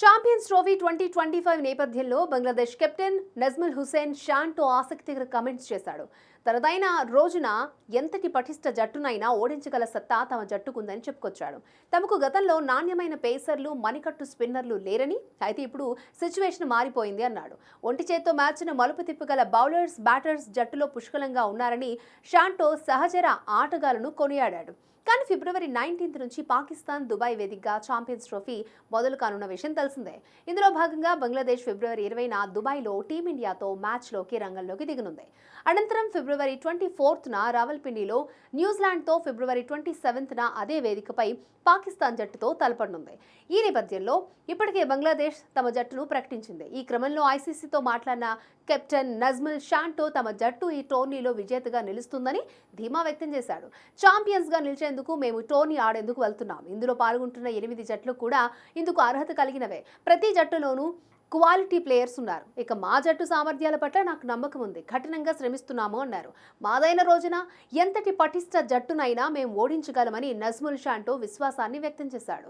Champions trophy 2025 నేపథ్యంలో Bangladesh captain Najmul Hussain షాన్తో ఆసక్తికర comments చేశాడు. తనదైన రోజున ఎంతటి పటిష్ట జట్టునైనా ఓడించగల సత్తా తమ జట్టుకుందని చెప్పుకొచ్చాడు. తమకు గతంలో నాణ్యమైన పేసర్లు, మణికట్టు స్పిన్నర్లు లేరని, అయితే ఇప్పుడు సిచ్యువేషన్ మారిపోయింది అన్నాడు. ఒంటి చేత్తో మ్యాచ్ను మలుపు తిప్పగల బౌలర్స్, బ్యాటర్స్ జట్టులో పుష్కలంగా ఉన్నారని షాన్తో సహచర ఆటగాళ్లను కొనియాడాడు. కానీ ఫిబ్రవరి 19 నుంచి పాకిస్తాన్, దుబాయ్ వేదికగా ఛాంపియన్స్ ట్రోఫీ మొదలు కానున్న విషయం తెలిసిందే. ఇందులో భాగంగా బంగ్లాదేశ్ ఫిబ్రవరి 20న దుబాయ్లో టీమిండియాతో మ్యాచ్లోకి రంగంలోకి దిగనుంది. అనంతరం ఫిబ్రవరి 24న రావల్పిండిలో న్యూజిలాండ్తో, ఫిబ్రవరి 27న అదే వేదికపై పాకిస్తాన్ జట్టుతో తలపడనుంది. ఈ నేపథ్యంలో ఇప్పటికే బంగ్లాదేశ్ తమ జట్టును ప్రకటించింది. ఈ క్రమంలో ఐసీసీతో మాట్లాడిన కెప్టెన్ నజ్ముల్ షాన్తో తమ జట్టు ఈ టోర్నీలో విజేతగా నిలుస్తుందని ధీమా వ్యక్తం చేశాడు. ఛాంపియన్స్గా నిలిచేందుకు మేము టోర్నీ ఆడేందుకు వెళ్తున్నాం. ఇందులో పాల్గొంటున్న 8 జట్లు కూడా ఇందుకు అర్హత కలిగినవే. ప్రతి జట్టులోనూ క్వాలిటీ ప్లేయర్స్ ఉన్నారు. ఇక మా జట్టు సామర్థ్యాల పట్ల నాకు నమ్మకం ఉంది. కఠినంగా శ్రమిస్తున్నాము అన్నారు. మాదైన రోజున ఎంతటి పటిష్ట జట్టునైనా మేము ఓడించగలమని నజ్ముల్ షాన్తో విశ్వాసాన్ని వ్యక్తం చేశాడు.